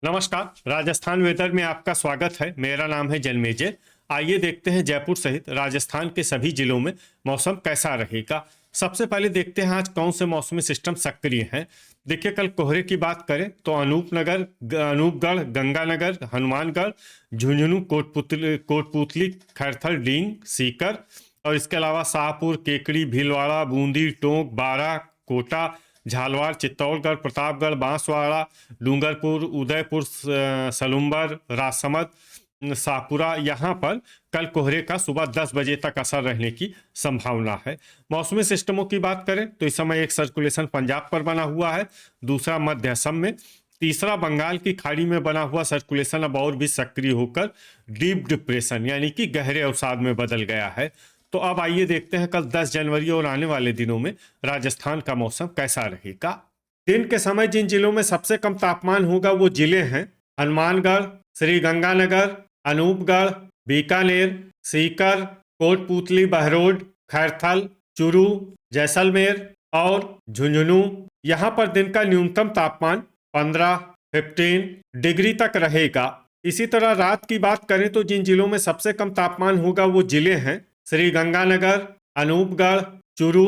नमस्कार। राजस्थान वेदर में आपका स्वागत है। मेरा नाम है जन्मेजय। आइए देखते हैं जयपुर सहित राजस्थान के सभी जिलों में मौसम कैसा रहेगा। सबसे पहले देखते हैं आज कौन से मौसमी सिस्टम सक्रिय हैं। देखिए, कल कोहरे की बात करें तो अनूपगढ़, गंगानगर, हनुमानगढ़, झुंझुनू, कोटपुतली, खैरथल, डींग, सीकर और इसके अलावा शाहपुर, केकड़ी, भीलवाड़ा, बूंदी, टोंक, बारां, कोटा, झालवाड़, चित्तौड़गढ़, प्रतापगढ़, बांसवाड़ा, डूंगरपुर, उदयपुर, सलुम्बर, राजसमंद, शाहपुरा, यहाँ पर कल कोहरे का सुबह 10 बजे तक असर रहने की संभावना है। मौसमी सिस्टमों की बात करें तो इस समय एक सर्कुलेशन पंजाब पर बना हुआ है, दूसरा मध्य असम में, तीसरा बंगाल की खाड़ी में बना हुआ सर्कुलेशन अब और भी सक्रिय होकर डीप डिप्रेशन यानी कि गहरे अवसाद में बदल गया है। तो अब आइए देखते हैं कल 10 जनवरी और आने वाले दिनों में राजस्थान का मौसम कैसा रहेगा। दिन के समय जिन जिलों में सबसे कम तापमान होगा वो जिले हैं हनुमानगढ़, श्री गंगानगर, अनूपगढ़, बीकानेर, सीकर, कोटपुतली, बहरोड, खैरथल, चूरू, जैसलमेर और झुंझुनू। यहाँ पर दिन का न्यूनतम तापमान 15 डिग्री तक रहेगा। इसी तरह रात की बात करें तो जिन जिलों में सबसे कम तापमान होगा वो जिले हैं श्री गंगानगर, अनूपगढ़, चूरू,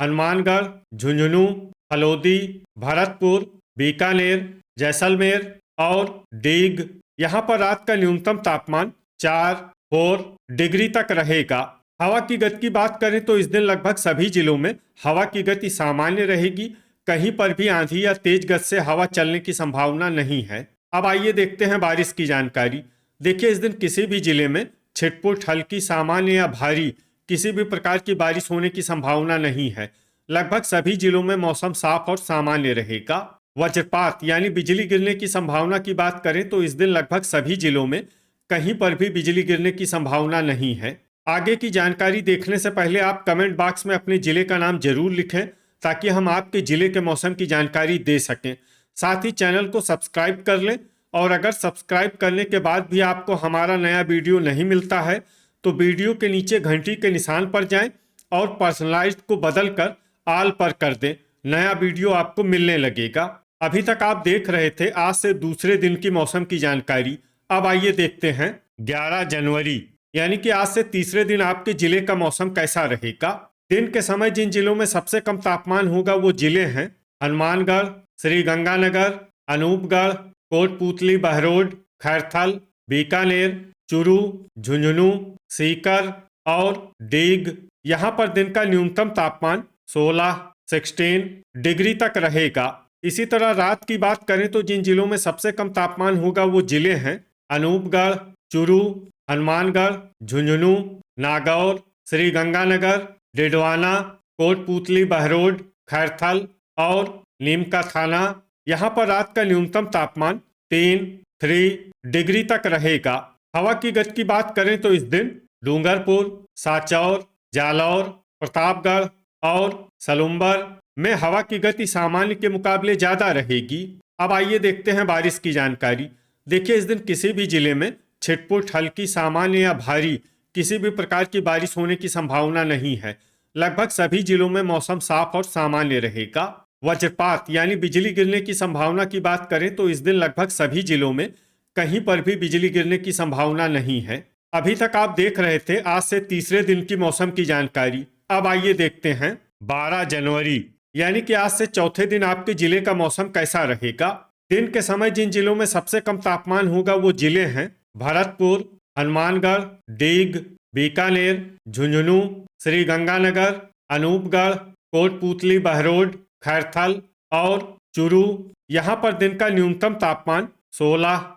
हनुमानगढ़, झुंझुनू, फलोदी, भरतपुर, बीकानेर, जैसलमेर और डीग। यहाँ पर रात का न्यूनतम तापमान 4 डिग्री तक रहेगा। हवा की गति की बात करें तो इस दिन लगभग सभी जिलों में हवा की गति सामान्य रहेगी। कहीं पर भी आंधी या तेज गति से हवा चलने की संभावना नहीं है। अब आइए देखते हैं बारिश की जानकारी। देखिए, इस दिन किसी भी जिले में छिटपुट, हल्की, सामान्य या भारी किसी भी प्रकार की बारिश होने की संभावना नहीं है। लगभग सभी जिलों में मौसम साफ और सामान्य रहेगा। वज्रपात यानी बिजली गिरने की संभावना की बात करें तो इस दिन लगभग सभी जिलों में कहीं पर भी बिजली गिरने की संभावना नहीं है। आगे की जानकारी देखने से पहले आप कमेंट बॉक्स में अपने जिले का नाम जरूर लिखें ताकि हम आपके जिले के मौसम की जानकारी दे सकें। साथ ही चैनल को सब्सक्राइब कर लें और अगर सब्सक्राइब करने के बाद भी आपको हमारा नया वीडियो नहीं मिलता है तो वीडियो के नीचे घंटी के निशान पर जाएं और पर्सनलाइज्ड को बदलकर ऑल पर कर दें। नया वीडियो आपको मिलने लगेगा। अभी तक आप देख रहे थे आज से दूसरे दिन की मौसम की जानकारी। अब आइए देखते हैं 11 जनवरी यानी कि आज से तीसरे दिन आपके जिले का मौसम कैसा रहेगा। दिन के समय जिन जिलों में सबसे कम तापमान होगा वो जिले हैं हनुमानगढ़, श्री गंगानगर, अनूपगढ़, कोटपुतली, बहरोड, खैरथल, बीकानेर, चूरू, झुंझुनू, सीकर और डीग। यहाँ पर दिन का न्यूनतम तापमान 16 डिग्री तक रहेगा। इसी तरह रात की बात करें तो जिन जिलों में सबसे कम तापमान होगा वो जिले हैं अनूपगढ़, चूरू, हनुमानगढ़, झुंझुनू, नागौर, श्री गंगानगर, डिडवाना, कोटपुतली, बहरोड, खैरथल और नीमका थाना। यहाँ पर रात का न्यूनतम तापमान 3 डिग्री तक रहेगा। हवा की गति की बात करें तो इस दिन डूंगरपुर, साचौर, जालौर, प्रतापगढ़ और सलुम्बर में हवा की गति सामान्य के मुकाबले ज्यादा रहेगी। अब आइए देखते हैं बारिश की जानकारी। देखिए, इस दिन किसी भी जिले में छिटपुट, हल्की, सामान्य या भारी किसी भी प्रकार की बारिश होने की संभावना नहीं है। लगभग सभी जिलों में मौसम साफ और सामान्य रहेगा। वज्रपात यानी बिजली गिरने की संभावना की बात करें तो इस दिन लगभग सभी जिलों में कहीं पर भी बिजली गिरने की संभावना नहीं है। अभी तक आप देख रहे थे आज से तीसरे दिन की मौसम की जानकारी। अब आइए देखते हैं 12 जनवरी यानी कि आज से चौथे दिन आपके जिले का मौसम कैसा रहेगा। दिन के समय जिन जिलों में सबसे कम तापमान होगा वो जिले हैं भरतपुर, हनुमानगढ़, डीग, बीकानेर, झुंझुनू, श्री गंगानगर, अनूपगढ़, कोटपुतली, बहरोड, खैरथल और चूरू। यहाँ पर दिन का न्यूनतम तापमान 16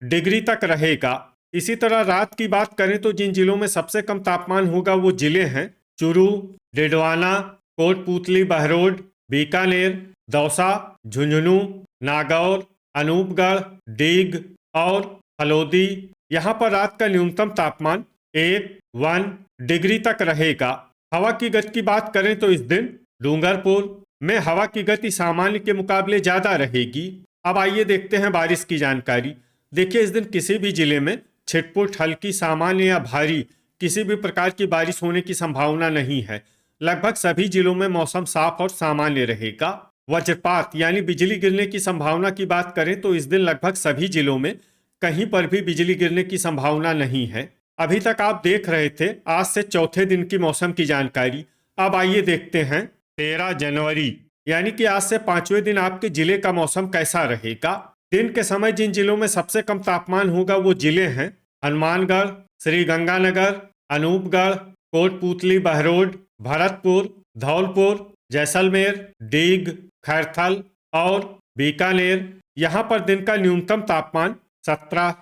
डिग्री तक रहेगा। इसी तरह रात की बात करें तो जिन जिलों में सबसे कम तापमान होगा वो जिले हैं चूरू, डिडवाना, कोटपुतली, बहरोड, बीकानेर, दौसा, झुंझुनू, नागौर, अनूपगढ़, डीग और फलोदी। यहाँ पर रात का न्यूनतम तापमान 1 डिग्री तक रहेगा। हवा की गति की बात करें तो इस दिन डूंगरपुर में हवा की गति सामान्य के मुकाबले ज्यादा रहेगी। अब आइए देखते हैं बारिश की जानकारी। देखिए, इस दिन किसी भी जिले में छिटपुट, हल्की, सामान्य या भारी किसी भी प्रकार की बारिश होने की संभावना नहीं है। लगभग सभी जिलों में मौसम साफ और सामान्य रहेगा। वज्रपात यानी बिजली गिरने की संभावना की बात करें तो इस दिन लगभग सभी जिलों में कहीं पर भी बिजली गिरने की संभावना नहीं है। अभी तक आप देख रहे थे आज से चौथे दिन की मौसम की जानकारी। अब आइए देखते हैं 13 जनवरी यानी कि आज से पांचवें दिन आपके जिले का मौसम कैसा रहेगा। दिन के समय जिन जिलों में सबसे कम तापमान होगा वो जिले हैं हनुमानगढ़, श्रीगंगानगर, अनूपगढ़, कोटपूतली, बहरोड, भरतपुर, धौलपुर, जैसलमेर, डीग, खैरथल और बीकानेर। यहाँ पर दिन का न्यूनतम तापमान 17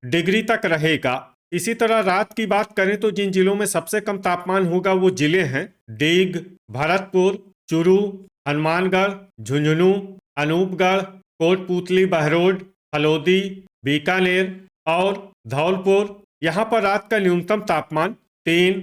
डिग्री तक रहेगा। इसी तरह रात की बात करें तो जिन जिलों में सबसे कम तापमान होगा वो जिले हैं डीग, भरतपुर, चूरू, हनुमानगढ़, झुंझुनू, अनूपगढ़, कोटपूतली, बहरोड, फलोदी, बीकानेर और धौलपुर। यहाँ पर रात का न्यूनतम तापमान 3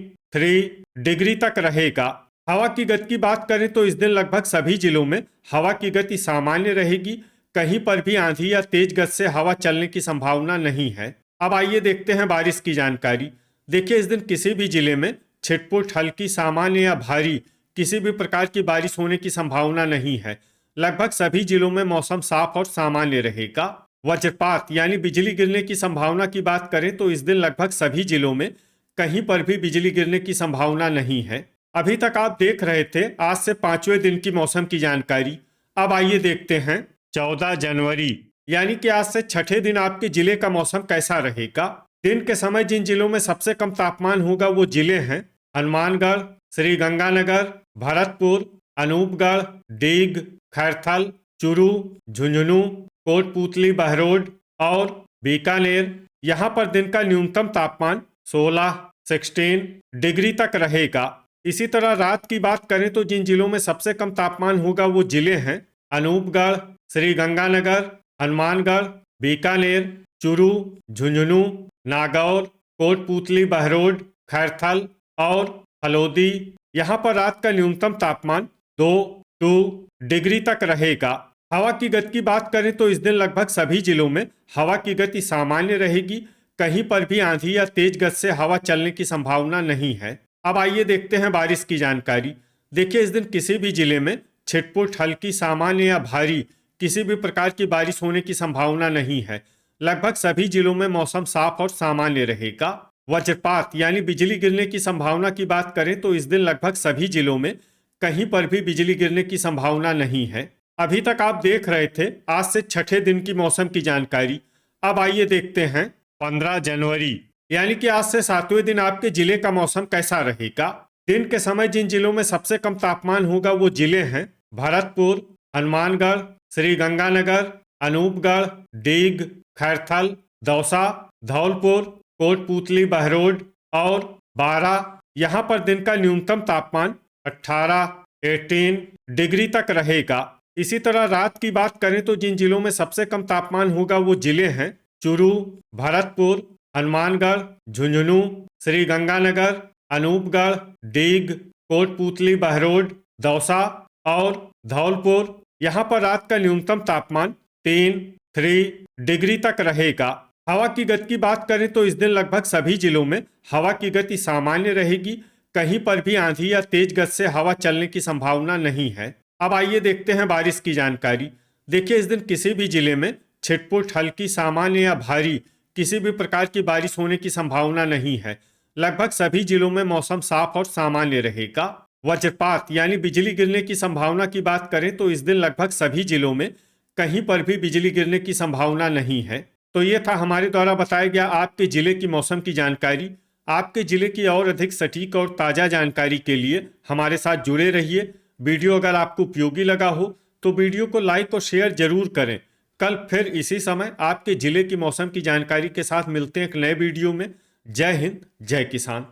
डिग्री तक रहेगा। हवा की गति की बात करें तो इस दिन लगभग सभी जिलों में हवा की गति सामान्य रहेगी। कहीं पर भी आंधी या तेज गति से हवा चलने की संभावना नहीं है। अब आइए देखते हैं बारिश की जानकारी। देखिए इस दिन किसी भी जिले में छिटपुट, हल्की, सामान्य या भारी किसी भी प्रकार की बारिश होने की संभावना नहीं है। लगभग सभी जिलों में मौसम साफ और सामान्य रहेगा। वज्रपात यानी बिजली गिरने की संभावना की बात करें तो इस दिन लगभग सभी जिलों में कहीं पर भी बिजली गिरने की संभावना नहीं है। अभी तक आप देख रहे थे आज से पांचवें दिन की मौसम की जानकारी। अब आइए देखते हैं 14 जनवरी यानी कि आज से छठे दिन आपके जिले का मौसम कैसा रहेगा। दिन के समय जिन जिलों में सबसे कम तापमान होगा वो जिले हैं हनुमानगढ़, श्रीगंगानगर, भरतपुर, अनूपगढ़, डीग, खैरथल, चूरू, झुंझुनू, कोटपूतली, बहरोड और बीकानेर। यहाँ पर दिन का न्यूनतम तापमान 16 डिग्री तक रहेगा। इसी तरह रात की बात करें तो जिन जिलों में सबसे कम तापमान होगा वो जिले हैं अनूपगढ़, श्रीगंगानगर, हनुमानगढ़, बीकानेर, चूरू, झुंझुनू, नागौर, कोटपूतली, बहरोड, खैरथल और फलोदी। यहाँ पर रात का न्यूनतम तापमान 2 डिग्री तक रहेगा। हवा की गति की बात करें तो इस दिन लगभग सभी जिलों में हवा की गति सामान्य रहेगी। कहीं पर भी आंधी या तेज गति से हवा चलने की संभावना नहीं है। अब आइए देखते हैं बारिश की जानकारी। देखिए इस दिन किसी भी जिले में छिटपुट, हल्की, सामान्य या भारी किसी भी प्रकार की बारिश होने की संभावना नहीं है। लगभग सभी जिलों में मौसम साफ और सामान्य रहेगा। वज्रपात यानी बिजली गिरने की संभावना की बात करें तो इस दिन लगभग सभी जिलों में कहीं पर भी बिजली गिरने की संभावना नहीं है। अभी तक आप देख रहे थे आज से छठे दिन की मौसम की जानकारी। अब आइए देखते हैं 15 जनवरी यानी कि आज से सातवें दिन आपके जिले का मौसम कैसा रहेगा। दिन के समय जिन जिलों में सबसे कम तापमान होगा वो जिले हैं भरतपुर, हनुमानगढ़, श्रीगंगानगर, अनूपगढ़, डीग, खैरथल, दौसा, धौलपुर, कोटपूतली, बहरोड और बारा। यहाँ पर दिन का न्यूनतम तापमान 18 डिग्री तक रहेगा। इसी तरह रात की बात करें तो जिन जिलों में सबसे कम तापमान होगा वो जिले हैं चूरू, भरतपुर, हनुमानगढ़, झुंझुनू, श्रीगंगानगर, अनूपगढ़, डीग, कोटपूतली, बहरोड, दौसा और धौलपुर। यहाँ पर रात का न्यूनतम तापमान 3 डिग्री तक रहेगा। हवा की गति की बात करें तो इस दिन लगभग सभी जिलों में हवा की गति सामान्य रहेगी। कहीं पर भी आंधी या तेज गति से हवा चलने की संभावना नहीं है। अब आइए देखते हैं बारिश की जानकारी। देखिए इस दिन किसी भी जिले में छिटपुट, हल्की, सामान्य या भारी किसी भी प्रकार की बारिश होने की संभावना नहीं है। लगभग सभी जिलों में मौसम साफ और सामान्य रहेगा। वज्रपात यानी बिजली गिरने की संभावना की बात करें तो इस दिन लगभग सभी जिलों में कहीं पर भी बिजली गिरने की संभावना नहीं है। तो ये था हमारे द्वारा बताया गया आपके जिले की मौसम की जानकारी। आपके जिले की और अधिक सटीक और ताज़ा जानकारी के लिए हमारे साथ जुड़े रहिए। वीडियो अगर आपको उपयोगी लगा हो तो वीडियो को लाइक और शेयर जरूर करें। कल फिर इसी समय आपके जिले की मौसम की जानकारी के साथ मिलते हैं एक नए वीडियो में। जय हिंद, जय किसान।